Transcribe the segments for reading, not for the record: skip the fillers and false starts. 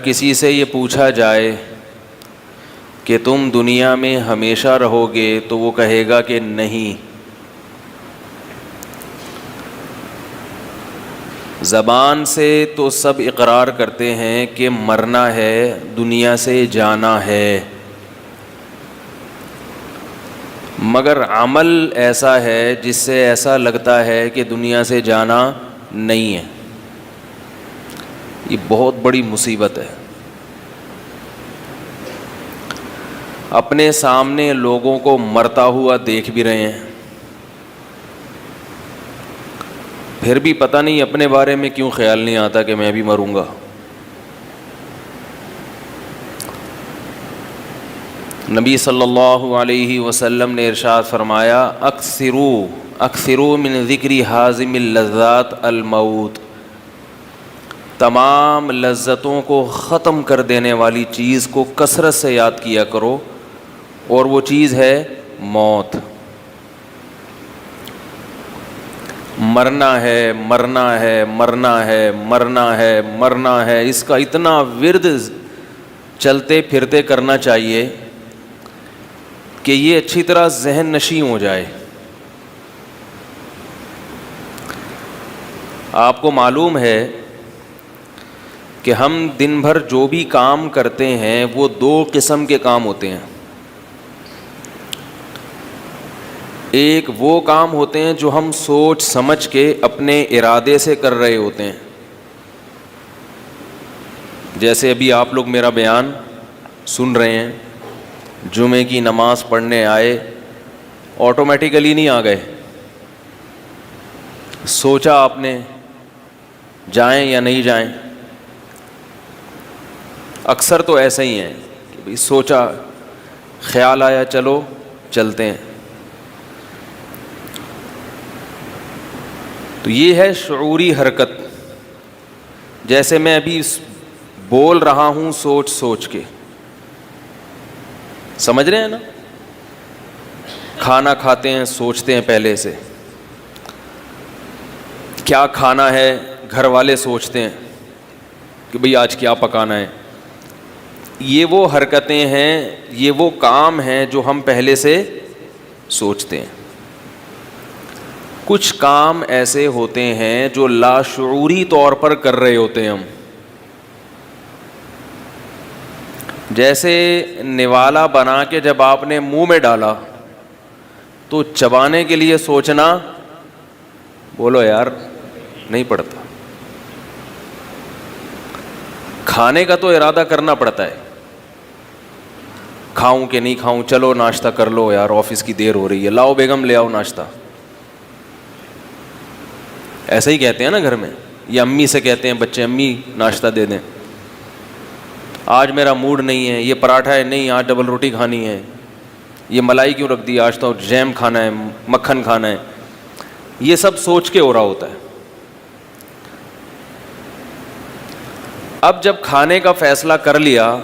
کسی سے یہ پوچھا جائے کہ تم دنیا میں ہمیشہ رہو گے تو وہ کہے گا کہ نہیں. زبان سے تو سب اقرار کرتے ہیں کہ مرنا ہے, دنیا سے جانا ہے, مگر عمل ایسا ہے جس سے ایسا لگتا ہے کہ دنیا سے جانا نہیں ہے. یہ بہت بڑی مصیبت ہے. اپنے سامنے لوگوں کو مرتا ہوا دیکھ بھی رہے ہیں, پھر بھی پتہ نہیں اپنے بارے میں کیوں خیال نہیں آتا کہ میں بھی مروں گا. نبی صلی اللہ علیہ وسلم نے ارشاد فرمایا اکثروا من ذکر حازم اللذات الموت. تمام لذتوں کو ختم کر دینے والی چیز کو کثرت سے یاد کیا کرو, اور وہ چیز ہے موت. مرنا ہے, مرنا ہے, مرنا ہے, مرنا ہے, مرنا ہے, اس کا اتنا ورد چلتے پھرتے کرنا چاہیے کہ یہ اچھی طرح ذہن نشیں ہو جائے. آپ کو معلوم ہے کہ ہم دن بھر جو بھی کام کرتے ہیں وہ دو قسم کے کام ہوتے ہیں. ایک وہ کام ہوتے ہیں جو ہم سوچ سمجھ کے اپنے ارادے سے کر رہے ہوتے ہیں, جیسے ابھی آپ لوگ میرا بیان سن رہے ہیں, جمعے کی نماز پڑھنے آئے, آٹومیٹیکلی نہیں آ گئے, سوچا آپ نے جائیں یا نہیں جائیں. اکثر تو ایسا ہی ہیں کہ بھئی سوچا, خیال آیا, چلو چلتے ہیں. تو یہ ہے شعوری حرکت. جیسے میں ابھی بول رہا ہوں سوچ سوچ کے, سمجھ رہے ہیں نا. کھانا کھاتے ہیں سوچتے ہیں پہلے سے, کیا کھانا ہے گھر والے سوچتے ہیں کہ بھئی آج کیا پکانا ہے. یہ وہ حرکتیں ہیں, یہ وہ کام ہیں جو ہم پہلے سے سوچتے ہیں. کچھ کام ایسے ہوتے ہیں جو لاشعوری طور پر کر رہے ہوتے ہیں ہم. جیسے نوالا بنا کے جب آپ نے منہ میں ڈالا تو چبانے کے لیے سوچنا, بولو یار, نہیں پڑتا. کھانے کا تو ارادہ کرنا پڑتا ہے, کھاؤں کہ نہیں کھاؤں, چلو ناشتہ کر لو یار, آفس کی دیر ہو رہی ہے, لاؤ بیگم لے آؤ ناشتہ. ایسا ہی کہتے ہیں نا گھر میں, یا امی سے کہتے ہیں بچے, امی ناشتہ دے دیں. آج میرا موڈ نہیں ہے, یہ پراٹھا ہے, نہیں آج ڈبل روٹی کھانی ہے, یہ ملائی کیوں رکھ دی, آج تو جیم کھانا ہے, مکھن کھانا ہے. یہ سب سوچ کے ہو رہا ہوتا ہے. اب جب کھانے کا فیصلہ کر لیا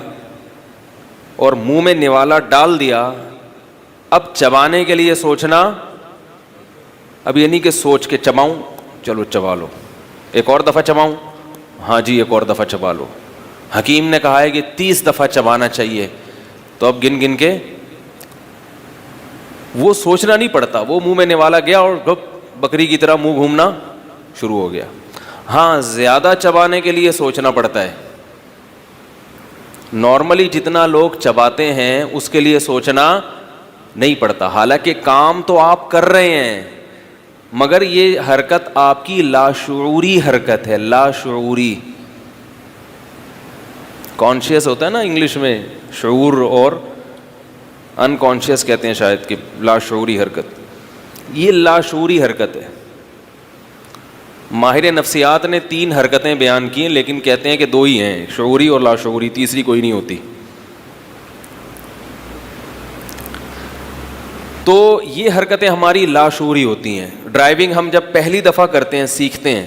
اور منہ میں نوالا ڈال دیا, اب چبانے کے لیے سوچنا. اب یہ نہیں کہ سوچ کے چباؤں, چلو چبا لو, ایک اور دفعہ چباؤں, ہاں جی ایک اور دفعہ چبا لو. حکیم نے کہا ہے کہ 30 دفعہ چبانا چاہیے, تو اب گن گن کے وہ سوچنا نہیں پڑتا, وہ منہ میں نوالا گیا اور بکری کی طرح منہ گھومنا شروع ہو گیا. ہاں زیادہ چبانے کے لیے سوچنا پڑتا ہے. نارملی جتنا لوگ چباتے ہیں اس کے لیے سوچنا نہیں پڑتا, حالانکہ کام تو آپ کر رہے ہیں, مگر یہ حرکت آپ کی لاشعوری حرکت ہے. لاشعوری, کانشیس ہوتا ہے نا انگلش میں, شعور اور انکانشیس کہتے ہیں شاید, کہ لاشعوری حرکت. یہ لاشعوری حرکت ہے. ماہر نفسیات نے 3 حرکتیں بیان کی ہیں, لیکن کہتے ہیں کہ 2 ہی ہیں, شعوری اور لاشعوری, تیسری کوئی نہیں ہوتی. تو یہ حرکتیں ہماری لاشعوری ہوتی ہیں. ڈرائیونگ ہم جب پہلی دفعہ کرتے ہیں, سیکھتے ہیں,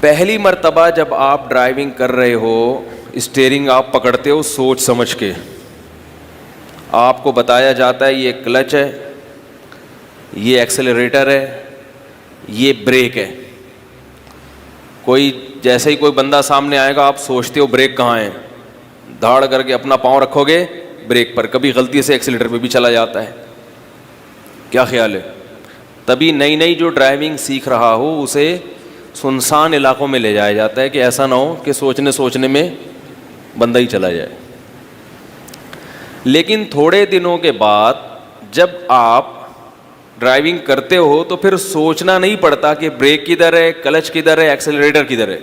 پہلی مرتبہ جب آپ ڈرائیونگ کر رہے ہو, اسٹیئرنگ آپ پکڑتے ہو سوچ سمجھ کے, آپ کو بتایا جاتا ہے یہ کلچ ہے, یہ ایکسلریٹر ہے, یہ بریک ہے. کوئی جیسے ہی کوئی بندہ سامنے آئے گا آپ سوچتے ہو بریک کہاں ہے, دھاڑ کر کے اپنا پاؤں رکھو گے بریک پر, کبھی غلطی سے ایکسیلیٹر پہ بھی چلا جاتا ہے. کیا خیال ہے؟ تبھی نئی نئی جو ڈرائیونگ سیکھ رہا ہو اسے سنسان علاقوں میں لے جایا جاتا ہے کہ ایسا نہ ہو کہ سوچنے میں بندہ ہی چلا جائے. لیکن تھوڑے دنوں کے بعد جب آپ ڈرائیونگ کرتے ہو تو پھر سوچنا نہیں پڑتا کہ بریک کدھر ہے, کلچ کدھر ہے, ایکسیلریٹر کدھر ہے.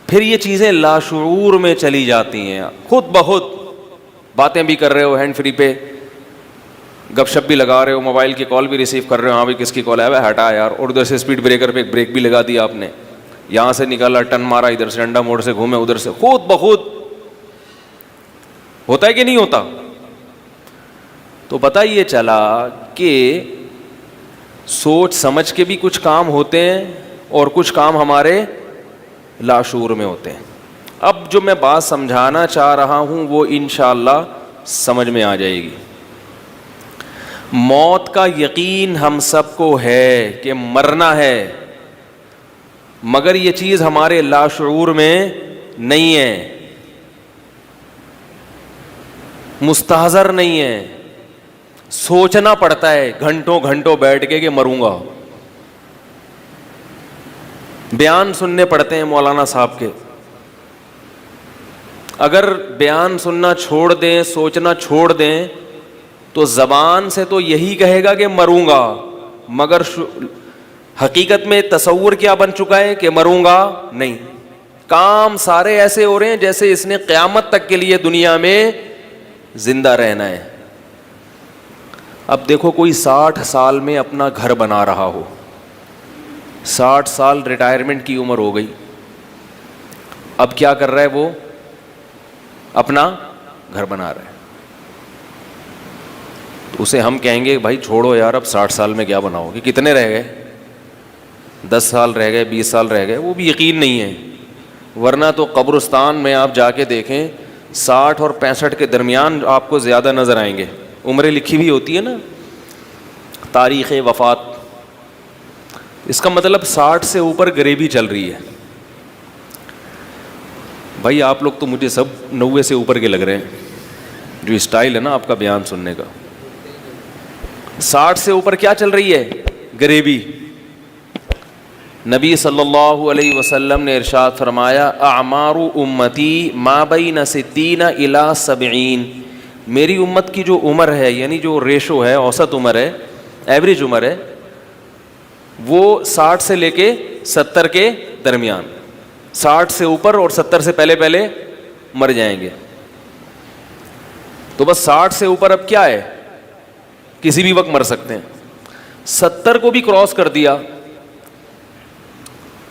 پھر یہ چیزیں لاشعور میں چلی جاتی ہیں, خود بخود باتیں بھی کر رہے ہو ہینڈ فری پہ, گپ شپ بھی لگا رہے ہو, موبائل کی کال بھی ریسیو کر رہے ہو, ہاں بھی کس کی کال ہے, ہٹا یار, اور ادھر سے اسپیڈ بریکر پہ ایک بریک بھی لگا دیا آپ نے, یہاں سے نکالا ٹرن مارا, ادھر سے انڈا موڑ سے گھومے, ادھر سے, خود بخود ہوتا ہے کہ نہیں ہوتا؟ تو پتہ یہ چلا کہ سوچ سمجھ کے بھی کچھ کام ہوتے ہیں اور کچھ کام ہمارے لاشعور میں ہوتے ہیں. اب جو میں بات سمجھانا چاہ رہا ہوں وہ انشاءاللہ سمجھ میں آ جائے گی. موت کا یقین ہم سب کو ہے کہ مرنا ہے, مگر یہ چیز ہمارے لاشعور میں نہیں ہے, مستحضر نہیں ہے. سوچنا پڑتا ہے گھنٹوں گھنٹوں بیٹھ کے کہ مروں گا, بیان سننے پڑتے ہیں مولانا صاحب کے. اگر بیان سننا چھوڑ دیں, سوچنا چھوڑ دیں تو زبان سے تو یہی کہے گا کہ مروں گا, مگر حقیقت میں تصور کیا بن چکا ہے کہ مروں گا نہیں. کام سارے ایسے ہو رہے ہیں جیسے اس نے قیامت تک کے لیے دنیا میں زندہ رہنا ہے. اب دیکھو کوئی 60 سال میں اپنا گھر بنا رہا ہو, 60 سال ریٹائرمنٹ کی عمر ہو گئی, اب کیا کر رہا ہے وہ؟ اپنا گھر بنا رہا ہے. تو اسے ہم کہیں گے بھائی چھوڑو یار, اب 60 سال میں کیا بناؤ گے, کتنے رہ گئے, 10 سال رہ گئے, 20 سال رہ گئے, وہ بھی یقین نہیں ہے. ورنہ تو قبرستان میں آپ جا کے دیکھیں 60 اور 65 کے درمیان آپ کو زیادہ نظر آئیں گے. عمریں لکھی ہوئی ہوتی ہے نا, تاریخ وفات, اس کا مطلب 60 سے اوپر غریبی چل رہی ہے. بھائی آپ لوگ تو مجھے سب 90 سے اوپر کے لگ رہے ہیں, جو اسٹائل ہے نا آپ کا بیان سننے کا. 60 سے اوپر کیا چل رہی ہے؟ غریبی. نبی صلی اللہ علیہ وسلم نے ارشاد فرمایا اعمار امتی ما بین 60 الی 70, میری امت کی جو عمر ہے, یعنی جو ریشو ہے, اوسط عمر ہے, ایوریج عمر ہے, وہ 60 سے لے کے 70 کے درمیان. 60 سے اوپر اور 70 سے پہلے مر جائیں گے. تو بس 60 سے اوپر اب کیا ہے, کسی بھی وقت مر سکتے ہیں. 70 کو بھی کراس کر دیا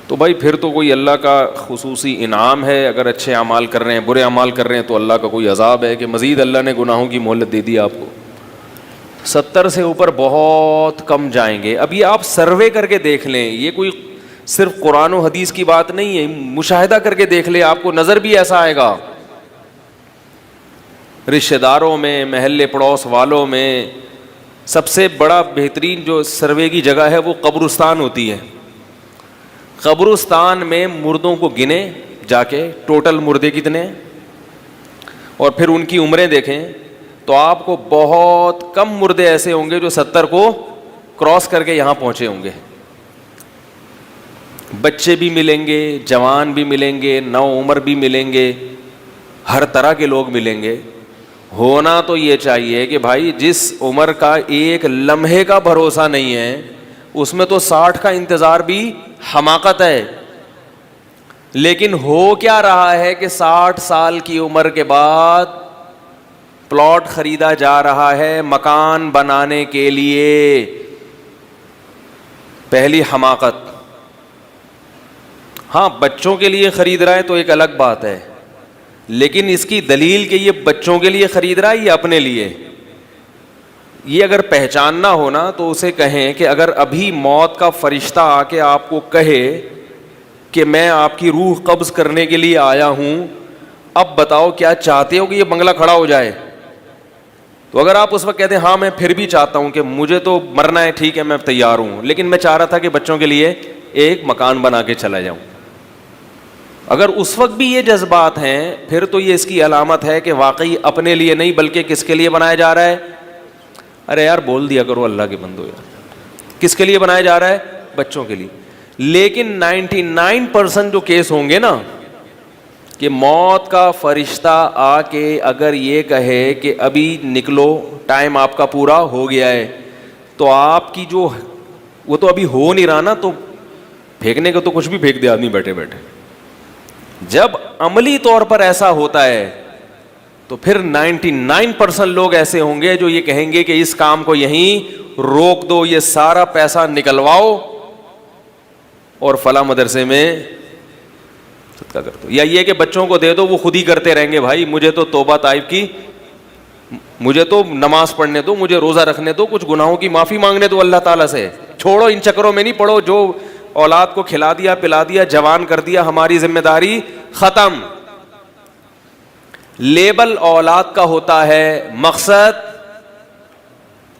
تو بھائی پھر تو کوئی اللہ کا خصوصی انعام ہے. اگر اچھے اعمال کر رہے ہیں, برے اعمال کر رہے ہیں تو اللہ کا کوئی عذاب ہے کہ مزید اللہ نے گناہوں کی مہلت دے دی آپ کو. 70 سے اوپر بہت کم جائیں گے. اب یہ آپ سروے کر کے دیکھ لیں, یہ کوئی صرف قرآن و حدیث کی بات نہیں ہے, مشاہدہ کر کے دیکھ لیں, آپ کو نظر بھی ایسا آئے گا. رشتہ داروں میں, محلے پڑوس والوں میں سب سے بڑا بہترین جو سروے کی جگہ ہے وہ قبرستان ہوتی ہے. قبرستان میں مردوں کو گنے جا کے, ٹوٹل مردے کتنے, اور پھر ان کی عمریں دیکھیں تو آپ کو بہت کم مردے ایسے ہوں گے جو 70 کو کراس کر کے یہاں پہنچے ہوں گے. بچے بھی ملیں گے, جوان بھی ملیں گے, نو عمر بھی ملیں گے, ہر طرح کے لوگ ملیں گے. ہونا تو یہ چاہیے کہ بھائی جس عمر کا ایک لمحے کا بھروسہ نہیں ہے اس میں تو 60 کا انتظار بھی حماقت ہے. لیکن ہو کیا رہا ہے کہ 60 سال کی عمر کے بعد پلاٹ خریدا جا رہا ہے مکان بنانے کے لیے. پہلی حماقت. ہاں بچوں کے لیے خرید رہا ہے تو ایک الگ بات ہے, لیکن اس کی دلیل کہ یہ بچوں کے لیے خرید رہا ہے یا اپنے لیے, یہ اگر پہچاننا ہونا تو اسے کہیں کہ اگر ابھی موت کا فرشتہ آ کے آپ کو کہے کہ میں آپ کی روح قبض کرنے کے لیے آیا ہوں, اب بتاؤ کیا چاہتے ہو کہ یہ بنگلہ کھڑا ہو جائے؟ تو اگر آپ اس وقت کہتے ہیں ہاں میں پھر بھی چاہتا ہوں کہ مجھے تو مرنا ہے, ٹھیک ہے میں تیار ہوں, لیکن میں چاہ رہا تھا کہ بچوں کے لیے ایک مکان بنا کے چلا جاؤں, اگر اس وقت بھی یہ جذبات ہیں پھر تو یہ اس کی علامت ہے کہ واقعی اپنے لیے نہیں بلکہ کس کے لیے بنایا جا رہا ہے. ارے یار بول دیا کرو اللہ کے بندو یار, کس کے لیے بنایا جا رہا ہے؟ بچوں کے لیے. لیکن 99% جو کیس ہوں گے نا کہ موت کا فرشتہ آ کے اگر یہ کہے کہ ابھی نکلو, ٹائم آپ کا پورا ہو گیا ہے, تو آپ کی جو وہ تو ابھی ہو نہیں رہا نا, تو پھینکنے کو تو کچھ بھی پھینک دے آدمی بیٹھے بیٹھے. جب عملی طور پر ایسا ہوتا ہے تو پھر 99% لوگ ایسے ہوں گے جو یہ کہیں گے کہ اس کام کو یہیں روک دو, یہ سارا پیسہ نکلواؤ اور فلاں مدرسے میں صدقہ کر دو, یا یہ کہ بچوں کو دے دو وہ خود ہی کرتے رہیں گے. بھائی مجھے تو توبہ طائب کی, مجھے تو نماز پڑھنے دو, مجھے روزہ رکھنے دو, کچھ گناہوں کی معافی مانگنے دو اللہ تعالیٰ سے. چھوڑو ان چکروں میں نہیں پڑو. جو اولاد کو کھلا دیا پلا دیا جوان کر دیا, ہماری ذمہ داری ختم. لیبل اولاد کا ہوتا ہے, مقصد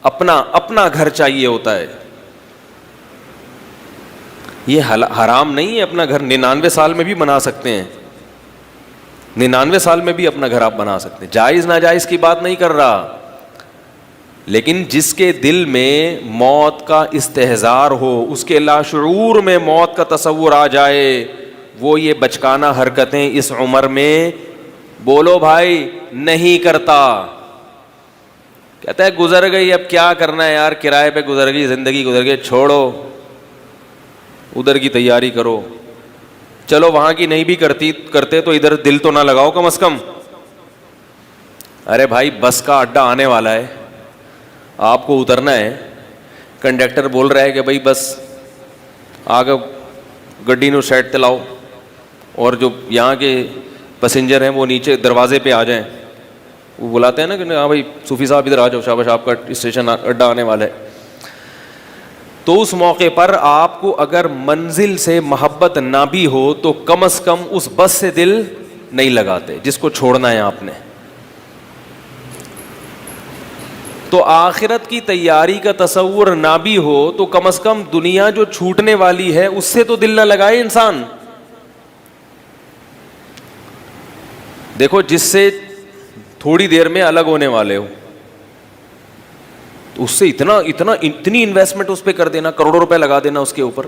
اپنا گھر چاہیے ہوتا ہے. یہ حرام نہیں ہے اپنا گھر, 99 سال میں بھی بنا سکتے ہیں, 99 سال میں بھی اپنا گھر آپ بنا سکتے ہیں. جائز ناجائز کی بات نہیں کر رہا, لیکن جس کے دل میں موت کا استحضار ہو, اس کے لاشعور میں موت کا تصور آ جائے, وہ یہ بچکانہ حرکتیں اس عمر میں بولو بھائی نہیں کرتا. کہتا ہے گزر گئی, اب کیا کرنا ہے یار, کرائے پہ گزر گئی, زندگی گزر گئی, چھوڑو ادھر کی تیاری کرو. چلو وہاں کی نہیں بھی کرتے تو ادھر دل تو نہ لگاؤ کم از کم. ارے بھائی بس کا اڈا آنے والا ہے, آپ کو اترنا ہے, کنڈکٹر بول رہا ہے کہ بھائی بس آگے گڈی نو سائڈ تے لاؤ, اور جو یہاں کے پیسنجر ہیں وہ نیچے دروازے پہ آ جائیں. وہ بلاتے ہیں نا کہ ہاں بھائی صوفی صاحب ادھر آ جاؤ, شاباش آپ کا اسٹیشن اڈا آنے والا ہے. تو اس موقع پر آپ کو اگر منزل سے محبت نہ بھی ہو تو کم از کم اس بس سے دل نہیں لگاتے جس کو چھوڑنا ہے آپ نے. تو آخرت کی تیاری کا تصور نہ بھی ہو تو کم از کم دنیا جو چھوٹنے والی ہے اس سے تو دل نہ لگائے انسان. دیکھو جس سے تھوڑی دیر میں الگ ہونے والے ہو, تو اس سے اتنی انویسٹمنٹ اس پہ کر دینا, کروڑوں روپے لگا دینا اس کے اوپر.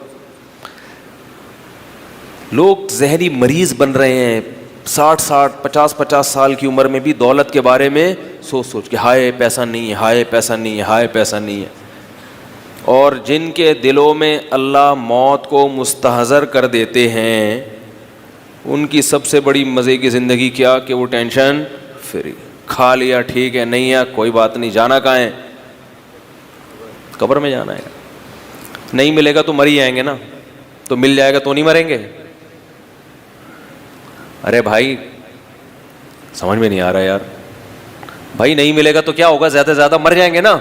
لوگ ذہنی مریض بن رہے ہیں 60-50 سال کی عمر میں بھی دولت کے بارے میں سوچ کے ہائے پیسہ نہیں ہے, ہائے پیسہ نہیں ہے, ہائے پیسہ نہیں ہے. اور جن کے دلوں میں اللہ موت کو مستحضر کر دیتے ہیں ان کی سب سے بڑی مزے کی زندگی کیا کہ وہ ٹینشن فری, کھا لیا ٹھیک ہے, نہیں ہے کوئی بات نہیں, جانا کہاں ہے, قبر میں جانا ہے. نہیں ملے گا تو مر ہی جائیں گے نا, تو مل جائے گا تو نہیں مریں گے. ارے بھائی سمجھ میں نہیں آ رہا یار, بھائی نہیں ملے گا تو کیا ہوگا, زیادہ سے زیادہ مر جائیں گے نا.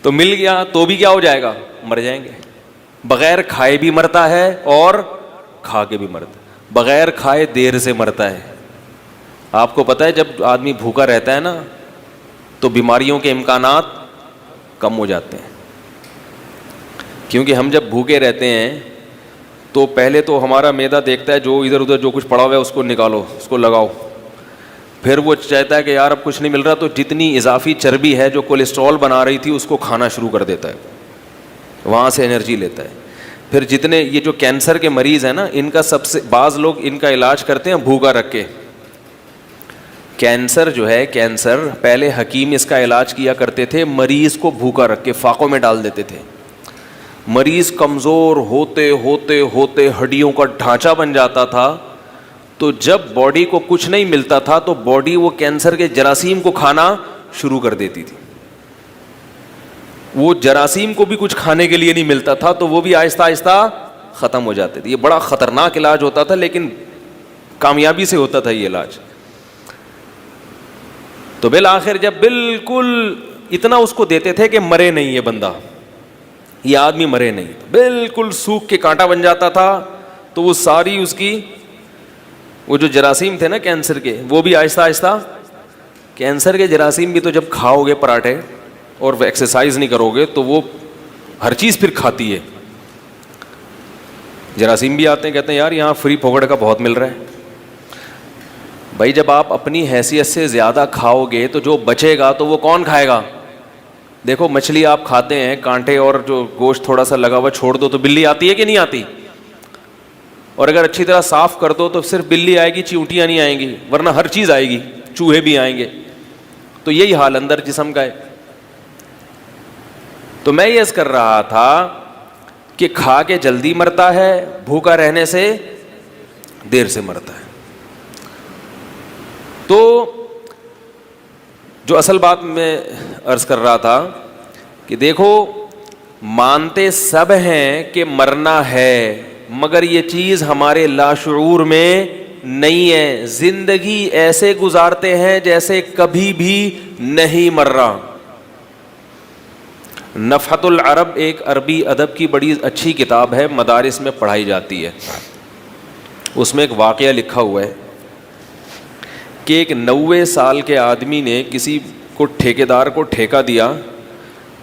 تو مل گیا تو بھی کیا ہو جائے گا, مر جائیں گے. بغیر کھائے بھی مرتا ہے اور کھا کے بھی مرتا ہے. بغیر کھائے دیر سے مرتا ہے. آپ کو پتہ ہے جب آدمی بھوکا رہتا ہے نا تو بیماریوں کے امکانات کم ہو جاتے ہیں, کیونکہ ہم جب بھوکے رہتے ہیں تو پہلے تو ہمارا معدہ دیکھتا ہے جو ادھر ادھر جو کچھ پڑا ہوا ہے اس کو نکالو, اس کو لگاؤ. پھر وہ چاہتا ہے کہ یار اب کچھ نہیں مل رہا, تو جتنی اضافی چربی ہے جو کولیسٹرول بنا رہی تھی اس کو کھانا شروع کر دیتا ہے, وہاں سے انرجی لیتا ہے. پھر جتنے یہ جو کینسر کے مریض ہیں نا, ان کا سب سے بعض لوگ ان کا علاج کرتے ہیں بھوکا رکھ کے. کینسر جو ہے, کینسر پہلے حکیم اس کا علاج کیا کرتے تھے, مریض کو بھوکا رکھ کے فاقوں میں ڈال دیتے تھے. مریض کمزور ہوتے ہوتے ہوتے ہڈیوں کا ڈھانچہ بن جاتا تھا, تو جب باڈی کو کچھ نہیں ملتا تھا تو باڈی وہ کینسر کے جراثیم کو کھانا شروع کر دیتی تھی. وہ جراثیم کو بھی کچھ کھانے کے لیے نہیں ملتا تھا تو وہ بھی آہستہ آہستہ ختم ہو جاتے تھے. یہ بڑا خطرناک علاج ہوتا تھا لیکن کامیابی سے ہوتا تھا یہ علاج. تو بالآخر جب بالکل اتنا اس کو دیتے تھے کہ مرے نہیں یہ بندہ, یہ آدمی مرے نہیں, بالکل سوکھ کے کانٹا بن جاتا تھا, تو وہ ساری اس کی وہ جو جراثیم تھے نا کینسر کے, وہ بھی آہستہ آہستہ, کینسر کے جراثیم بھی تو جب کھاؤ گے پراٹھے اور ایکسرسائز نہیں کرو گے تو وہ ہر چیز پھر کھاتی ہے. جراثیم بھی آتے ہیں, کہتے ہیں یار یہاں فری پھوکڑ کا بہت مل رہا ہے. بھائی جب آپ اپنی حیثیت سے زیادہ کھاؤ گے تو جو بچے گا تو وہ کون کھائے گا؟ دیکھو مچھلی آپ کھاتے ہیں, کانٹے اور جو گوشت تھوڑا سا لگا ہوا چھوڑ دو تو بلی آتی ہے کہ نہیں آتی؟ اور اگر اچھی طرح صاف کر دو تو صرف بلی آئے گی, چیونٹیاں نہیں آئیں گی, ورنہ ہر چیز آئے گی, چوہے بھی آئیں گے. تو یہی حال اندر جسم کا ہے. تو میں یہ کر رہا تھا کہ کھا کے جلدی مرتا ہے, بھوکا رہنے سے دیر سے مرتا ہے. تو جو اصل بات میں عرض کر رہا تھا کہ دیکھو مانتے سب ہیں کہ مرنا ہے, مگر یہ چیز ہمارے لاشعور میں نہیں ہے. زندگی ایسے گزارتے ہیں جیسے کبھی بھی نہیں مر رہا. نفحۃ العرب ایک عربی ادب کی بڑی اچھی کتاب ہے, مدارس میں پڑھائی جاتی ہے. اس میں ایک واقعہ لکھا ہوا ہے کہ ایک 90 سال کے آدمی نے کسی کو ٹھیکیدار کو ٹھیکہ دیا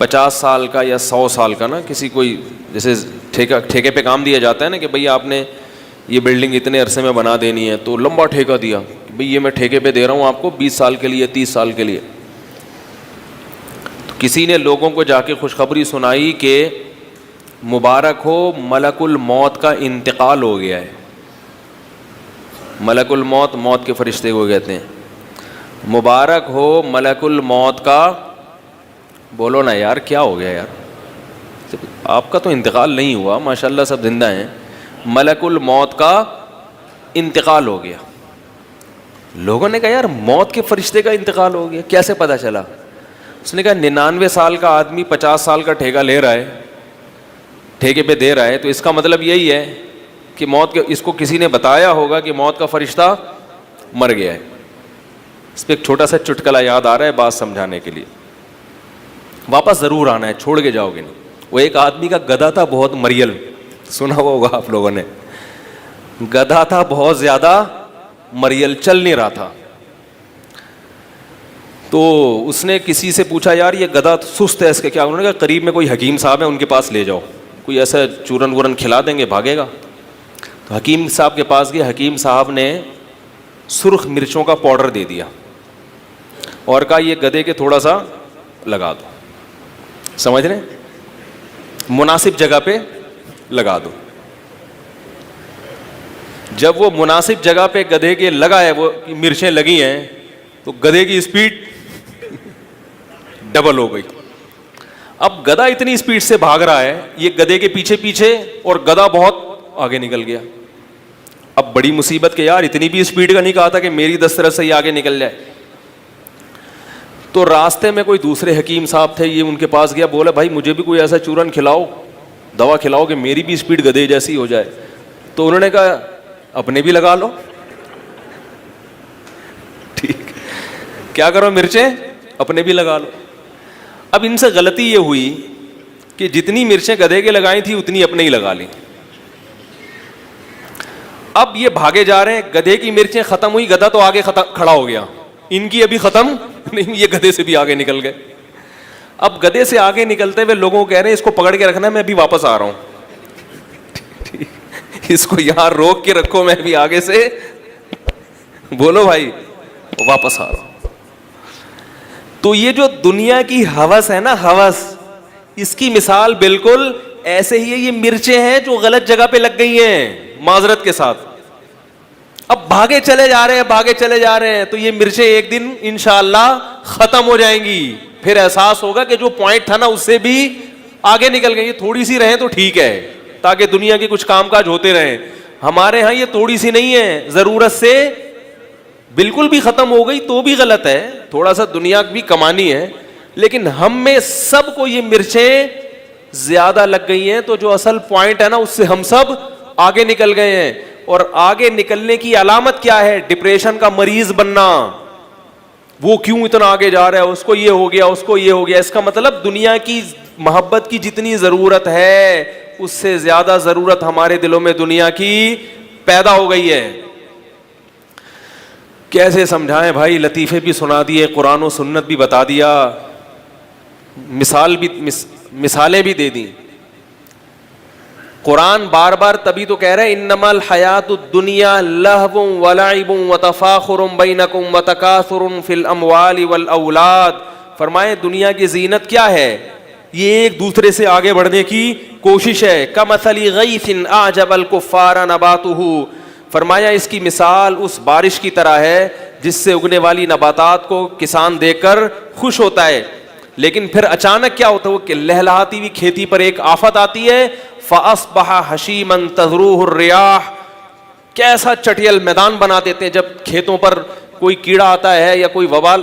50 سال کا یا 100 سال کا نا, کسی کوئی جیسے ٹھیکے پہ کام دیا جاتا ہے نا کہ بھئی آپ نے یہ بلڈنگ اتنے عرصے میں بنا دینی ہے, تو لمبا ٹھیکہ دیا کہ بھئی یہ میں ٹھیکے پہ دے رہا ہوں آپ کو 20 سال کے لیے 30 سال کے لیے. تو کسی نے لوگوں کو جا کے خوشخبری سنائی کہ مبارک ہو ملک الموت کا انتقال ہو گیا ہے. ملک الموت, موت کے فرشتے کو کہتے ہیں. مبارک ہو ملک الموت کا. بولو نا یار کیا ہو گیا یار, آپ کا تو انتقال نہیں ہوا, ماشاءاللہ سب زندہ ہیں. ملک الموت کا انتقال ہو گیا. لوگوں نے کہا یار موت کے فرشتے کا انتقال ہو گیا, کیسے پتہ چلا؟ اس نے کہا 99 سال کا آدمی 50 سال کا ٹھیکہ لے رہا ہے, ٹھیکے پہ دے رہا ہے, تو اس کا مطلب یہی ہے کہ موت کے, اس کو کسی نے بتایا ہوگا کہ موت کا فرشتہ مر گیا ہے. اس پہ ایک چھوٹا سا چٹکلا یاد آ رہا ہے بات سمجھانے کے لیے. واپس ضرور آنا ہے, چھوڑ کے جاؤ گے نہیں. وہ ایک آدمی کا گدھا تھا بہت مریل, سنا ہوا ہوگا آپ لوگوں نے. گدھا تھا بہت زیادہ مریل, چل نہیں رہا تھا. تو اس نے کسی سے پوچھا یار یہ گدھا سست ہے, اس کے کیا؟ انہوں نے کہا قریب میں کوئی حکیم صاحب ہیں ان کے پاس لے جاؤ, کوئی ایسا چورن ورن کھلا دیں گے بھاگے گا. تو حکیم صاحب کے پاس گئے. حکیم صاحب نے سرخ مرچوں کا پاؤڈر دے دیا اور کہا یہ گدھے کے تھوڑا سا لگا دو, سمجھ رہے, مناسب جگہ پہ لگا دو. جب وہ مناسب جگہ پہ گدھے کے لگا ہے, وہ مرچیں لگی ہیں, تو گدھے کی اسپیڈ ڈبل ہو گئی. اب گدھا اتنی اسپیڈ سے بھاگ رہا ہے, یہ گدھے کے پیچھے پیچھے, اور گدھا بہت آگے نکل گیا. اب بڑی مصیبت کہ یار اتنی بھی اسپیڈ کا نہیں کہا تھا کہ میری 10 طرف سے ہی آگے نکل جائے. تو راستے میں کوئی دوسرے حکیم صاحب تھے, یہ ان کے پاس گیا, بولا بھائی مجھے بھی کوئی ایسا چورن کھلاؤ, دوا کھلاؤ کہ میری بھی اسپیڈ گدھے جیسی ہو جائے. تو انہوں نے کہا اپنے بھی لگا لو. ٹھیک, کیا کرو, مرچیں اپنے بھی لگا لو. اب ان سے غلطی یہ ہوئی کہ جتنی مرچیں گدھے کے لگائی تھی اتنی اپنے ہی لگا لیں. اب یہ بھاگے جا رہے ہیں, گدھے کی مرچیں ختم ہوئی, گدھا تو آگے کھڑا ہو گیا, ان کی ابھی ختم نہیں, یہ گدھے سے بھی آگے نکل گئے. اب گدھے سے آگے نکلتے ہوئے لوگوں کو کہہ رہے ہیں اس کو پکڑ کے رکھنا, میں ابھی واپس آ رہا ہوں, اس کو یہاں روک کے رکھو, میں ابھی آگے سے, بولو بھائی, واپس آ رہا ہوں. تو یہ جو دنیا کی ہوس ہے نا, ہوس, اس کی مثال بالکل ایسے ہی ہے. یہ مرچیں ہیں جو غلط جگہ پہ لگ گئی ہیں, معذرت کے ساتھ. اب بھاگے چلے جا رہے ہیں, بھاگے چلے جا رہے ہیں, تو یہ مرچیں ایک دن انشاءاللہ ختم ہو جائیں گی. پھر احساس ہوگا کہ جو پوائنٹ تھا نا اس سے بھی آگے نکل گئی. یہ تھوڑی سی رہیں تو ٹھیک ہے, تاکہ دنیا کے کچھ کام کاج ہوتے رہیں. ہمارے ہاں یہ تھوڑی سی نہیں ہے, ضرورت سے بالکل بھی ختم ہو گئی تو بھی غلط ہے, تھوڑا سا دنیا بھی کمانی ہے. لیکن ہم میں سب کو یہ مرچیں زیادہ لگ گئی ہیں, تو جو اصل پوائنٹ ہے نا اس سے ہم سب آگے نکل گئے ہیں. اور آگے نکلنے کی علامت کیا ہے؟ ڈپریشن کا مریض بننا. وہ کیوں اتنا آگے جا رہا ہے, اس کو یہ ہو گیا, اس کو یہ ہو گیا. اس کا مطلب دنیا کی محبت کی جتنی ضرورت ہے اس سے زیادہ ضرورت ہمارے دلوں میں دنیا کی پیدا ہو گئی ہے. کیسے سمجھائیں بھائی؟ لطیفے بھی سنا دیے, قرآن و سنت بھی بتا دیا, مثالیں بھی دے دیں. قرآن بار بار تبھی تو کہہ رہے ہیں انما الحیات الدنیا لہو ولعب وتفاخر بینکم وتکاثر فی الاموال والاولاد. فرمائے دنیا کی زینت کیا ہے؟ یہ ایک دوسرے سے آگے بڑھنے کی کوشش ہے. کمثل غیث اعجب الکفار نباتہ. فرمایا اس کی مثال اس بارش کی طرح ہے جس سے اگنے والی نباتات کو کسان دیکھ کر خوش ہوتا ہے, لیکن پھر اچانک کیا ہوتا ہے, وہ لہلہاتی ہوئی کھیتی پر ایک آفت آتی ہے. فَأَصْبَحَ حَشِيمًا تَذْرُوهُ الرِّيَاحُ. کیسا چٹیل میدان بنا دیتے ہیں. جب کھیتوں پر کوئی کیڑا آتا ہے یا کوئی وبال,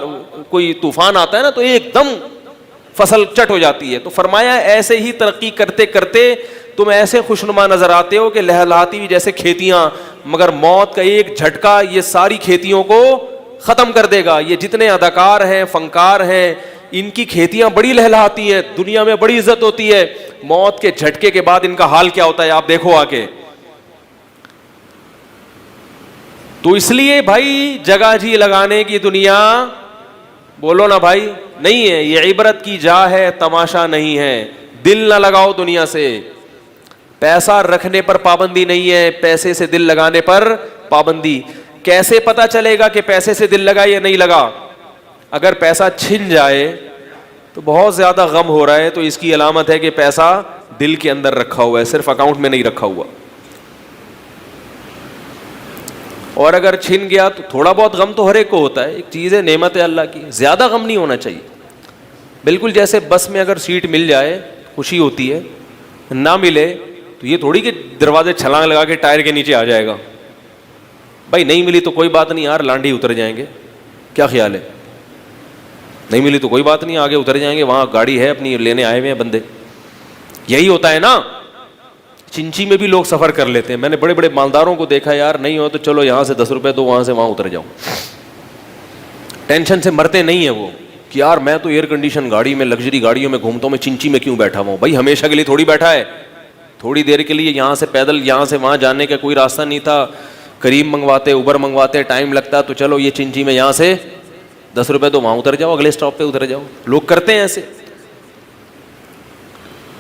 کوئی طوفان آتا ہے نا, تو ایک دم فصل چٹ ہو جاتی ہے. تو فرمایا ایسے ہی ترقی کرتے کرتے تم ایسے خوشنما نظر آتے ہو کہ لہلہاتی ہوئی جیسے کھیتیاں, مگر موت کا ایک جھٹکا یہ ساری کھیتیوں کو ختم کر دے گا. یہ جتنے اداکار ہیں, فنکار ہیں, ان کی کھیتیاں بڑی لہلہاتی ہیں, دنیا میں بڑی عزت ہوتی ہے. موت کے جھٹکے کے بعد ان کا حال کیا ہوتا ہے آپ دیکھو آ کے. تو اس لیے بھائی جگہ جی لگانے کی دنیا بولو نا بھائی نہیں ہے. یہ عبرت کی جا ہے, تماشا نہیں ہے. دل نہ لگاؤ دنیا سے. پیسہ رکھنے پر پابندی نہیں ہے, پیسے سے دل لگانے پر پابندی. کیسے پتا چلے گا کہ پیسے سے دل لگا یا نہیں لگا؟ اگر پیسہ چھن جائے تو بہت زیادہ غم ہو رہا ہے, تو اس کی علامت ہے کہ پیسہ دل کے اندر رکھا ہوا ہے, صرف اکاؤنٹ میں نہیں رکھا ہوا. اور اگر چھن گیا تو تھوڑا بہت غم تو ہر ایک کو ہوتا ہے, ایک چیز ہے نعمت ہے اللہ کی, زیادہ غم نہیں ہونا چاہیے. بالکل جیسے بس میں اگر سیٹ مل جائے خوشی ہوتی ہے, نہ ملے تو یہ تھوڑی کہ دروازے چھلانگ لگا کے ٹائر کے نیچے آ جائے گا. بھائی نہیں ملی تو کوئی بات نہیں یار, لانڈی اتر جائیں گے. کیا خیال ہے؟ نہیں ملی تو کوئی بات نہیں, آگے اتر جائیں گے, وہاں گاڑی ہے اپنی, لینے آئے ہوئے ہیں بندے. یہی ہوتا ہے نا. چنچی میں بھی لوگ سفر کر لیتے ہیں. میں نے بڑے بڑے مالداروں کو دیکھا, یار نہیں ہو تو چلو یہاں سے 10 روپے دو, وہاں سے وہاں اتر جاؤ. ٹینشن سے مرتے نہیں ہیں وہ کہ یار میں تو ایئر کنڈیشن گاڑی میں, لگژری گاڑیوں میں گھومتا ہوں, میں چنچی میں کیوں بیٹھا ہوں. بھائی ہمیشہ کے لیے تھوڑی بیٹھا ہے, تھوڑی دیر کے لیے. یہاں سے پیدل یہاں سے وہاں جانے کا کوئی راستہ نہیں تھا, کریم منگواتے, اوبر منگواتے, ٹائم لگتا, تو چلو یہ چنچی میں یہاں سے 10 روپے تو وہاں اتر جاؤ, اگلے اسٹاپ پہ اتر جاؤ. لوگ کرتے ہیں ایسے.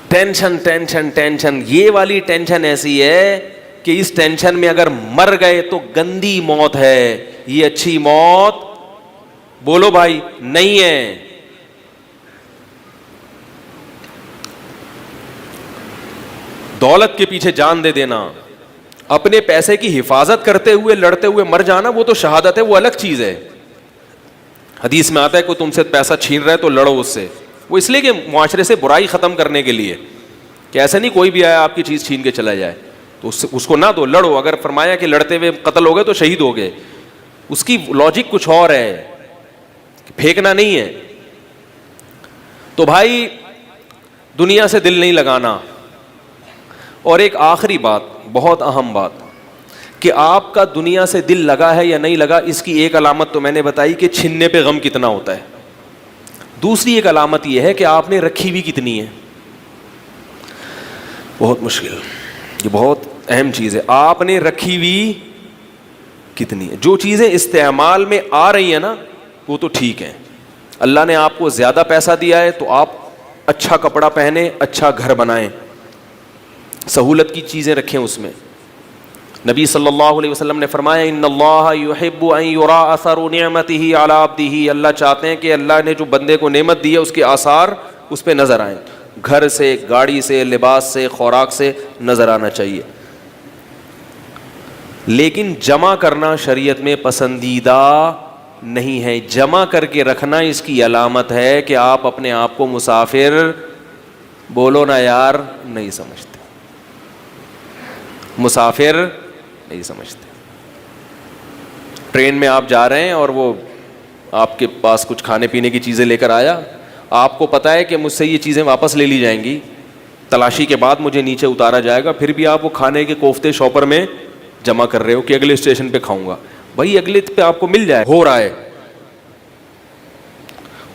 Tension tension tension. یہ والی ٹینشن ایسی ہے کہ اس ٹینشن میں اگر مر گئے تو گندی موت ہے. یہ اچھی موت بولو بھائی نہیں ہے. دولت کے پیچھے جان دے دینا, اپنے پیسے کی حفاظت کرتے ہوئے لڑتے ہوئے مر جانا, وہ تو شہادت ہے, وہ الگ چیز ہے. حدیث میں آتا ہے کوئی تم سے پیسہ چھین رہا ہے تو لڑو اس سے. وہ اس لیے کہ معاشرے سے برائی ختم کرنے کے لیے, کہ ایسا نہیں کوئی بھی آیا آپ کی چیز چھین کے چلا جائے تو اس کو نہ دو, لڑو. اگر فرمایا کہ لڑتے ہوئے قتل ہو گئے تو شہید ہو گئے, اس کی لاجک کچھ اور ہے, پھینکنا نہیں ہے. تو بھائی دنیا سے دل نہیں لگانا. اور ایک آخری بات, بہت اہم بات, کہ آپ کا دنیا سے دل لگا ہے یا نہیں لگا, اس کی ایک علامت تو میں نے بتائی کہ چھننے پہ غم کتنا ہوتا ہے. دوسری ایک علامت یہ ہے کہ آپ نے رکھی ہوئی کتنی ہے. بہت مشکل, یہ بہت اہم چیز ہے. آپ نے رکھی ہوئی کتنی ہے. جو چیزیں استعمال میں آ رہی ہیں نا وہ تو ٹھیک ہے. اللہ نے آپ کو زیادہ پیسہ دیا ہے تو آپ اچھا کپڑا پہنیں, اچھا گھر بنائیں, سہولت کی چیزیں رکھیں اس میں. نبی صلی اللہ علیہ وسلم نے فرمایا ان اللہ یحب ان یرا اثر نعمتہ علی عبدہ. اللہ چاہتے ہیں کہ اللہ نے جو بندے کو نعمت دی ہے اس کے آثار اس پہ نظر آئیں. گھر سے, گاڑی سے, لباس سے, خوراک سے نظر آنا چاہیے. لیکن جمع کرنا شریعت میں پسندیدہ نہیں ہے. جمع کر کے رکھنا اس کی علامت ہے کہ آپ اپنے آپ کو مسافر بولو نا یار نہیں سمجھتے, مسافر نہیں سمجھتے. ٹرین میں آپ جا رہے ہیں اور وہ آپ کے پاس کچھ کھانے پینے کی چیزیں لے کر آیا, آپ کو پتا ہے کہ مجھ سے یہ چیزیں واپس لے لی جائیں گی, تلاشی کے بعد مجھے نیچے اتارا جائے گا, پھر بھی آپ وہ کھانے کے کوفتے شاپر میں جمع کر رہے ہو کہ اگلے اسٹیشن پہ کھاؤں گا. بھائی اگلے پہ آپ کو مل جائے, ہو رہا ہے.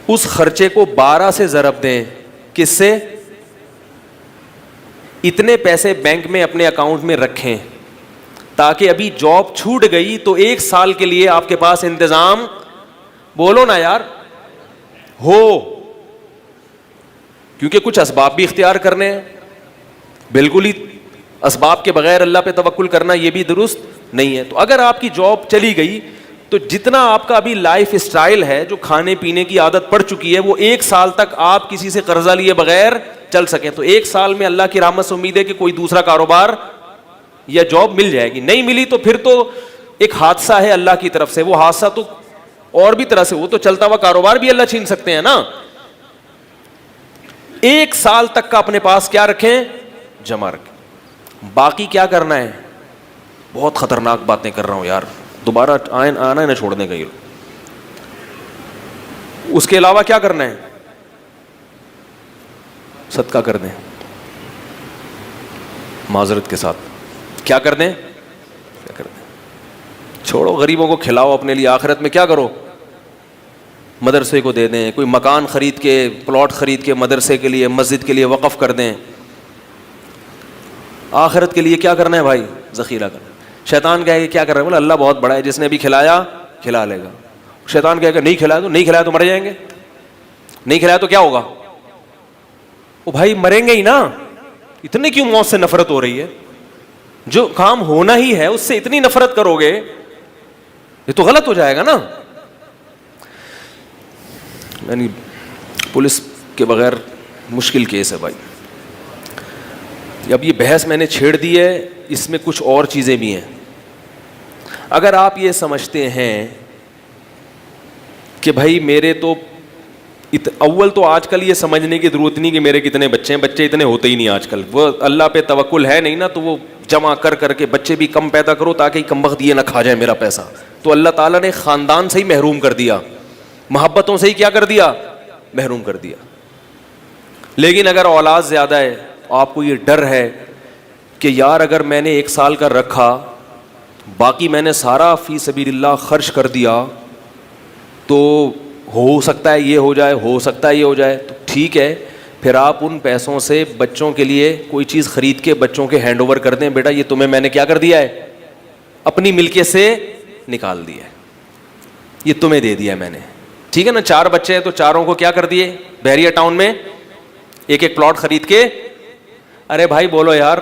اس خرچے کو 12 سے ضرب دیں. کس سے؟ اتنے پیسے بینک میں اپنے اکاؤنٹ میں رکھیں تاکہ ابھی جاب چھوٹ گئی تو 1 سال کے لیے آپ کے پاس انتظام بولو نا یار ہو. کیونکہ کچھ اسباب بھی اختیار کرنے ہیں. بالکل ہی اسباب کے بغیر اللہ پہ توکل کرنا یہ بھی درست نہیں ہے. تو اگر آپ کی جاب چلی گئی تو جتنا آپ کا ابھی لائف اسٹائل ہے, جو کھانے پینے کی عادت پڑ چکی ہے, وہ 1 سال تک آپ کسی سے قرضہ لیے بغیر چل سکیں. تو 1 سال میں اللہ کی رحمت سے امید ہے کہ کوئی دوسرا کاروبار یا جاب مل جائے گی. نہیں ملی تو پھر تو ایک حادثہ ہے اللہ کی طرف سے. وہ حادثہ تو اور بھی طرح سے, وہ تو چلتا ہوا کاروبار بھی اللہ چھین سکتے ہیں نا. 1 سال تک کا اپنے پاس کیا رکھیں, جمع رکھیں. باقی کیا کرنا ہے, بہت خطرناک باتیں کر رہا ہوں یار, دوبارہ آنا ہے نہ چھوڑنے کا. اس کے علاوہ کیا کرنا ہے, صدقہ کر دیں معذرت کے ساتھ. کیا کر دیں, کیا کر دیں, چھوڑو, غریبوں کو کھلاؤ, اپنے لیے آخرت میں کیا کرو, مدرسے کو دے دیں, کوئی مکان خرید کے, پلاٹ خرید کے مدرسے کے لیے, مسجد کے لیے وقف کر دیں. آخرت کے لیے کیا کرنا ہے بھائی, ذخیرہ کرنا. شیطان کہے گا کیا کر رہے ہیں, بولے اللہ بہت بڑا ہے, جس نے بھی کھلایا کھلا لے گا. شیطان کہے گا نہیں کھلایا تو, نہیں کھلایا تو مر جائیں گے, نہیں کھلایا تو کیا ہوگا. وہ بھائی مریں گے ہی نا, اتنے کیوں موت سے نفرت ہو رہی ہے, جو کام ہونا ہی ہے اس سے اتنی نفرت کرو گے, یہ تو غلط ہو جائے گا نا. یعنی پولیس کے بغیر مشکل کیس ہے بھائی. اب یہ بحث میں نے چھیڑ دی ہے, اس میں کچھ اور چیزیں بھی ہیں. اگر آپ یہ سمجھتے ہیں کہ بھائی میرے تو اول تو آج کل یہ سمجھنے کی ضرورت نہیں کہ میرے کتنے بچے ہیں, بچے اتنے ہوتے ہی نہیں آج کل, وہ اللہ پہ توکل ہے نہیں نا, تو وہ جمع کر کر کے بچے بھی کم پیدا کرو تاکہ کمبخت یہ نہ کھا جائے میرا پیسہ. تو اللہ تعالیٰ نے خاندان سے ہی محروم کر دیا, محبتوں سے ہی کیا کر دیا, محروم کر دیا. لیکن اگر اولاد زیادہ ہے, آپ کو یہ ڈر ہے کہ یار اگر میں نے 1 سال کا رکھا, باقی میں نے سارا فی سبیل اللہ خرچ کر دیا, تو ہو سکتا ہے یہ ہو جائے, ہو سکتا ہے یہ ہو جائے, تو ٹھیک ہے, پھر آپ ان پیسوں سے بچوں کے لیے کوئی چیز خرید کے بچوں کے ہینڈ اوور کر دیں, بیٹا یہ تمہیں میں نے کیا کر دیا ہے, اپنی ملکیت سے نکال دیا ہے, یہ تمہیں دے دیا ہے میں نے. ٹھیک ہے نا, 4 بچے ہیں تو چاروں کو کیا کر دیے, بحریہ ٹاؤن میں 1 پلاٹ خرید کے. ارے بھائی بولو یار,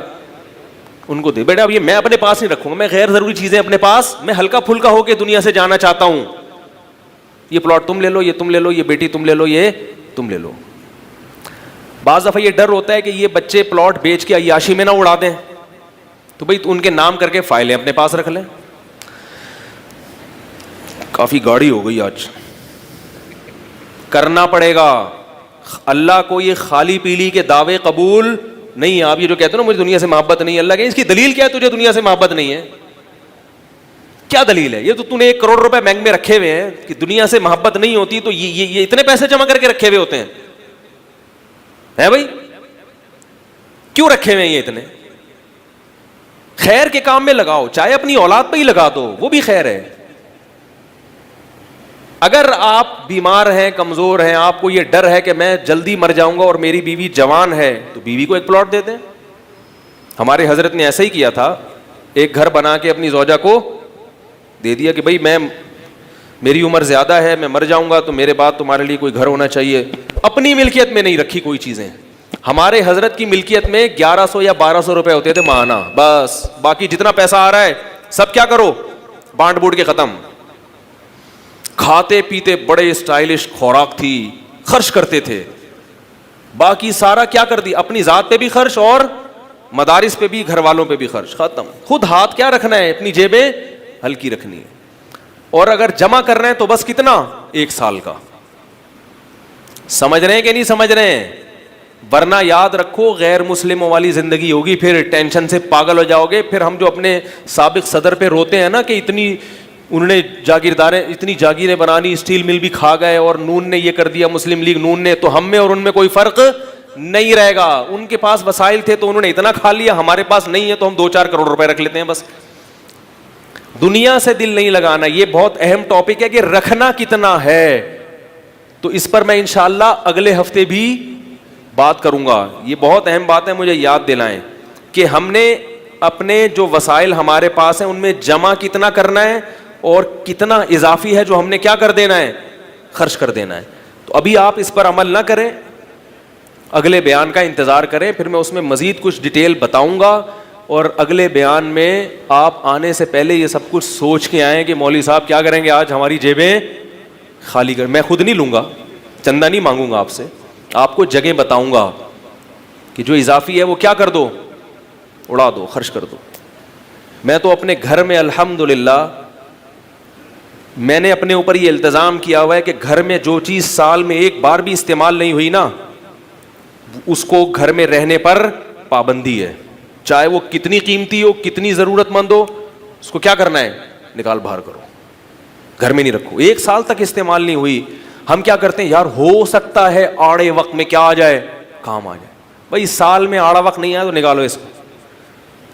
ان کو دے بیٹا, اب یہ میں اپنے پاس نہیں رکھوں گا, میں غیر ضروری چیزیں اپنے پاس, میں ہلکا پھلکا ہو کے دنیا سے جانا چاہتا ہوں. یہ پلاٹ تم لے لو, یہ تم لے لو, یہ بیٹی تم لے لو, یہ تم لے لو. بعض دفعہ یہ ڈر ہوتا ہے کہ یہ بچے پلاٹ بیچ کے عیاشی میں نہ اڑا دیں, تو بھائی ان کے نام کر کے فائلیں اپنے پاس رکھ لیں. کافی گاڑی ہو گئی آج, کرنا پڑے گا. اللہ کو یہ خالی پیلی کے دعوے قبول نہیں. آپ یہ جو کہتے ہیں نا مجھے دنیا سے محبت نہیں, اللہ کہ اس کی دلیل کیا ہے تجھے دنیا سے محبت نہیں ہے, کیا دلیل ہے؟ یہ تو نے 1 کروڑ روپے بینک میں رکھے ہوئے ہیں کہ دنیا سے محبت نہیں ہوتی, تو یہ اتنے پیسے جمع کر کے رکھے ہوئے ہوتے ہیں بھائی, کیوں رکھے ہوئے ہیں یہ اتنے؟ خیر کے کام میں لگاؤ, چاہے اپنی اولاد پہ ہی لگا دو, وہ بھی خیر ہے. اگر آپ بیمار ہیں, کمزور ہیں, آپ کو یہ ڈر ہے کہ میں جلدی مر جاؤں گا اور میری بیوی جوان ہے, تو بیوی کو 1 پلاٹ دے دیں. ہمارے حضرت نے ایسا ہی کیا تھا, ایک گھر بنا کے اپنی زوجہ کو دے دیا کہ بھائی میری عمر زیادہ ہے, میں مر جاؤں گا تو میرے بعد تمہارے لیے کوئی گھر ہونا چاہیے. اپنی ملکیت میں نہیں رکھی کوئی چیزیں. ہمارے حضرت کی ملکیت میں 1100 یا 1200 روپے ہوتے تھے ماہانہ, بس. باقی جتنا پیسہ آ رہا ہے سب کیا کرو, بانٹ بوٹ کے ختم. کھاتے پیتے بڑے اسٹائلش خوراک تھی, خرچ کرتے تھے. باقی سارا کیا کر دی, اپنی ذات پہ بھی خرچ اور مدارس پہ بھی, گھر والوں پہ بھی خرچ, ختم. خود ہاتھ کیا رکھنا ہے, اپنی جیبیں ہلکی رکھنی ہے. اور اگر جمع کر رہے ہیں تو بس کتنا, 1 سال کا. سمجھ رہے ہیں کہ نہیں سمجھ رہے ہیں؟ ورنہ یاد رکھو غیر مسلموں والی زندگی ہوگی, پھر ٹینشن سے پاگل ہو جاؤ گے. پھر ہم جو اپنے سابق صدر پہ روتے ہیں نا کہ اتنی انہوں نے جاگیرداریں, اتنی جاگیریں بنانی, اسٹیل مل بھی کھا گئے, اور نون نے یہ کر دیا, مسلم لیگ نون نے, تو ہم میں اور ان میں کوئی فرق نہیں رہے گا. ان کے پاس وسائل تھے تو انہوں نے اتنا کھا لیا, ہمارے پاس نہیں ہے تو ہم 2-4 کروڑ روپے رکھ لیتے ہیں بس. دنیا سے دل نہیں لگانا. یہ بہت اہم ٹاپک ہے کہ رکھنا کتنا ہے, تو اس پر میں انشاءاللہ اگلے ہفتے بھی بات کروں گا. یہ بہت اہم بات ہے, مجھے یاد دلائیں کہ ہم نے اپنے جو وسائل ہمارے پاس ہیں ان میں جمع کتنا کرنا ہے, اور کتنا اضافی ہے جو ہم نے کیا کر دینا ہے, خرچ کر دینا ہے. تو ابھی آپ اس پر عمل نہ کریں, اگلے بیان کا انتظار کریں, پھر میں اس میں مزید کچھ ڈیٹیل بتاؤں گا. اور اگلے بیان میں آپ آنے سے پہلے یہ سب کچھ سوچ کے آئیں کہ مولوی صاحب کیا کریں گے آج ہماری جیبیں خالی کر. میں خود نہیں لوں گا, چندہ نہیں مانگوں گا آپ سے, آپ کو جگہ بتاؤں گا کہ جو اضافی ہے وہ کیا کر دو, اڑا دو, خرچ کر دو. میں تو اپنے گھر میں الحمدللہ میں نے اپنے اوپر یہ التزام کیا ہوا ہے کہ گھر میں جو چیز سال میں ایک بار بھی استعمال نہیں ہوئی نا, اس کو گھر میں رہنے پر پابندی ہے, چاہے وہ کتنی قیمتی ہو, کتنی ضرورت مند ہو, اس کو کیا کرنا ہے, نکال باہر کرو, گھر میں نہیں رکھو. ایک سال تک استعمال نہیں ہوئی, ہم کیا کرتے ہیں, یار ہو سکتا ہے آڑے وقت میں کیا آ جائے, کام آ جائے. بھائی سال میں آڑا وقت نہیں آیا تو نکالو اس کو,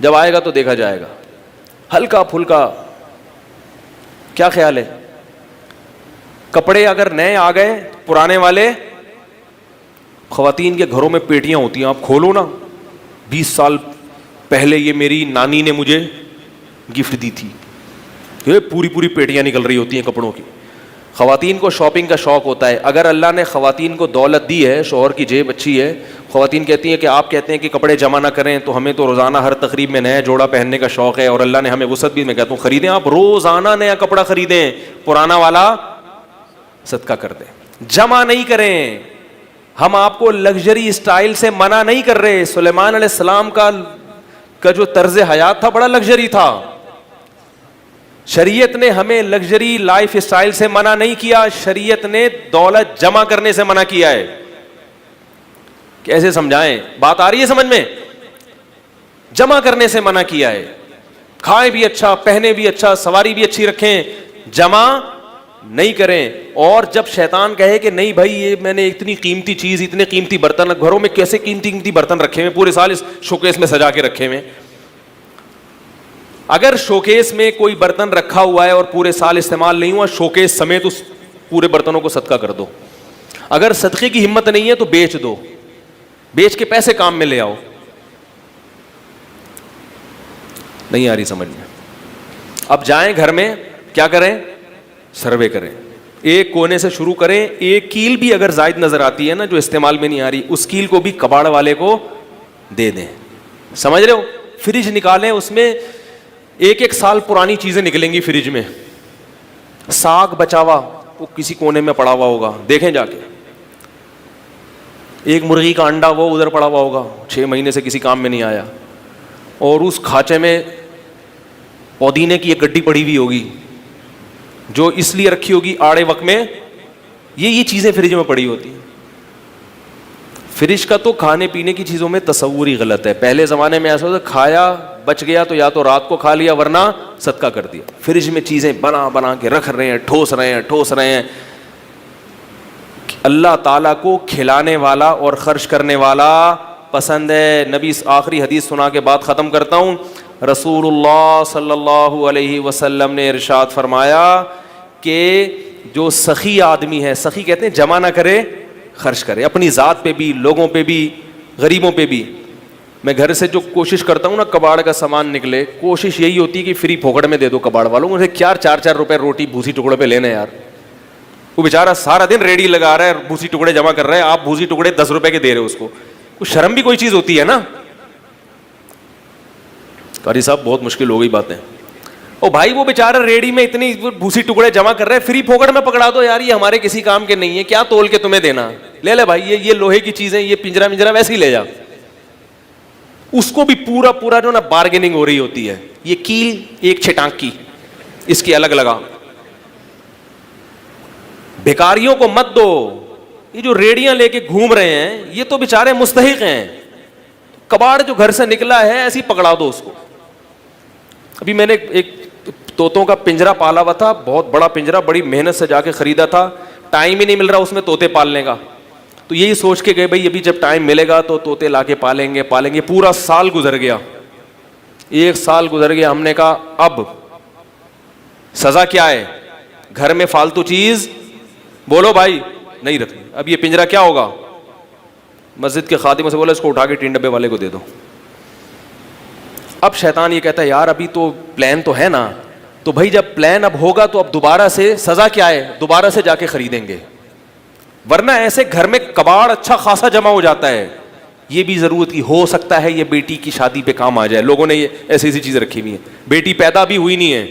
جب آئے گا تو دیکھا جائے گا. ہلکا پھلکا کیا خیال ہے, کپڑے اگر نئے آ گئے, پرانے والے, خواتین کے گھروں میں پیٹیاں ہوتی ہیں, آپ کھولو نا, 20 سال پہلے یہ میری نانی نے مجھے گفٹ دی تھی, یہ پوری پوری پیٹیاں نکل رہی ہوتی ہیں کپڑوں کی. خواتین کو شاپنگ کا شوق ہوتا ہے. اگر اللہ نے خواتین کو دولت دی ہے, شوہر کی جیب اچھی ہے, خواتین کہتی ہیں کہ آپ کہتے ہیں کہ کپڑے جمع نہ کریں, تو ہمیں تو روزانہ ہر تقریب میں نیا جوڑا پہننے کا شوق ہے, اور اللہ نے ہمیں وسعت بھی, میں کہتا ہوں خریدیں, آپ روزانہ نیا کپڑا خریدیں, پرانا والا صدقہ کر دیں, جمع نہیں کریں. ہم آپ کو لگژری اسٹائل سے منع نہیں کر رہے. سلیمان علیہ السلام کا جو طرز حیات تھا بڑا لگژری تھا. شریعت نے ہمیں لگژری لائف اسٹائل سے منع نہیں کیا, شریعت نے دولت جمع کرنے سے منع کیا ہے. کیسے سمجھائیں, بات آ رہی ہے سمجھ میں؟ جمع کرنے سے منع کیا ہے. کھائیں بھی اچھا, پہنے بھی اچھا, سواری بھی اچھی رکھیں, جمع نہیں کریں. اور جب شیطان کہے کہ نہیں بھائی یہ میں نے اتنی قیمتی چیز, اتنے قیمتی برتن, گھروں میں کیسے قیمتی برتن رکھے ہوئے, پورے سال اس شوکیس میں سجا کے رکھے ہوئے. اگر شوکیس میں کوئی برتن رکھا ہوا ہے اور پورے سال استعمال نہیں ہوا, شوکیس سمیت اس پورے برتنوں کو صدقہ کر دو. اگر صدقے کی ہمت نہیں ہے تو بیچ دو, بیچ کے پیسے کام میں لے آؤ. نہیں آ رہی سمجھ میں؟ اب جائیں گھر میں, کیا کریں, سروے کریں, ایک کونے سے شروع کریں. ایک کیل بھی اگر زائد نظر آتی ہے نا جو استعمال میں نہیں آ رہی, اس کیل کو بھی کباڑ والے کو دے دیں. سمجھ رہے ہو؟ فریج نکالیں, اس میں ایک سال پرانی چیزیں نکلیں گی فریج میں. ساگ بچا ہوا وہ کسی کونے میں پڑا ہوا ہوگا, دیکھیں جا کے. ایک مرغی کا انڈا وہ ادھر پڑا ہوا ہوگا, 6 مہینے سے کسی کام میں نہیں آیا. اور اس کھانچے میں پودینے کی ایک گڈی پڑی ہوئی ہوگی جو اس لیے رکھی ہوگی آڑے وقت میں. یہ چیزیں فریج میں پڑی ہوتی ہیں. فریج کا تو کھانے پینے کی چیزوں میں تصور ہی غلط ہے. پہلے زمانے میں ایسا ہوتا, کھایا بچ گیا تو یا تو رات کو کھا لیا ورنہ صدقہ کر دیا. فریج میں چیزیں بنا کے رکھ رہے ہیں, ٹھوس رہے ہیں. اللہ تعالیٰ کو کھلانے والا اور خرچ کرنے والا پسند ہے. نبی آخری حدیث سنا کے بعد ختم کرتا ہوں. رسول اللہ صلی اللہ علیہ وسلم نے ارشاد فرمایا کہ جو سخی آدمی ہے, سخی کہتے ہیں جمع نہ کرے, خرچ کرے, اپنی ذات پہ بھی, لوگوں پہ بھی, غریبوں پہ بھی. میں گھر سے جو کوشش کرتا ہوں نا کباڑ کا سامان نکلے, کوشش یہی ہوتی ہے کہ فری پھوکڑ میں دے دو کباڑ والوں. مجھے کیا 4 روپے روٹی بھوسی ٹکڑے پہ لینے یار. وہ بیچارہ سارا دن ریڈی لگا رہا ہے, بھوسی ٹکڑے جمع کر رہے ہیں, آپ بھوسی ٹکڑے 10 روپے کے دے رہے ہو اس کو. کچھ شرم بھی کوئی چیز ہوتی ہے نا. قاری صاحب بہت مشکل ہو گئی باتیں. او بھائی وہ بیچارہ ریڈی میں اتنی بھوسی ٹکڑے جمع کر رہے ہیں, فری پھوکڑ میں پکڑا دو یار, یہ ہمارے کسی کام کے نہیں ہے, کیا تول کے تمہیں دینا, لے لے بھائی, یہ لوہے کی چیزیں, یہ پنجرا ویسے ہی لے جا. اس کو بھی پورا جو نا بارگیننگ ہو رہی ہوتی ہے. یہ کیل ایک چھٹانک کی, اس کی الگ لگا. بھکاریوں کو مت دو. یہ جو ریڑیاں لے کے گھوم رہے ہیں یہ تو بیچارے مستحق ہیں. کباڑ جو گھر سے نکلا ہے ایسے ہی پکڑا دو اس کو. ابھی میں نے ایک طوطوں کا پنجرا پالا ہوا تھا, بہت بڑا پنجرا, بڑی محنت سے جا کے خریدا تھا. ٹائم ہی نہیں مل رہا اس میں طوطے پالنے کا. تو یہی سوچ کے گئے بھائی ابھی جب ٹائم ملے گا تو طوطے لا کے پالیں گے. پورا سال گزر گیا, 1 سال گزر گیا. ہم نے کہا اب سزا کیا ہے, گھر میں فالتو چیز بولو بھائی نہیں رکھنی. اب یہ پنجرا کیا ہوگا, مسجد کے خادموں سے بولا اس کو اٹھا کے ٹین ڈبے والے کو دے دو. اب شیطان یہ کہتا ہے یار ابھی تو پلان تو ہے نا, تو بھائی جب پلان اب ہوگا تو اب دوبارہ سے سزا کیا ہے, دوبارہ سے جا کے خریدیں گے. ورنہ ایسے گھر میں کباڑ اچھا خاصا جمع ہو جاتا ہے. یہ بھی ضرورت کی ہو سکتا ہے یہ بیٹی کی شادی پہ کام آ جائے. لوگوں نے یہ ایسی ایسی چیزیں رکھی ہوئی ہیں, بیٹی پیدا بھی ہوئی نہیں ہے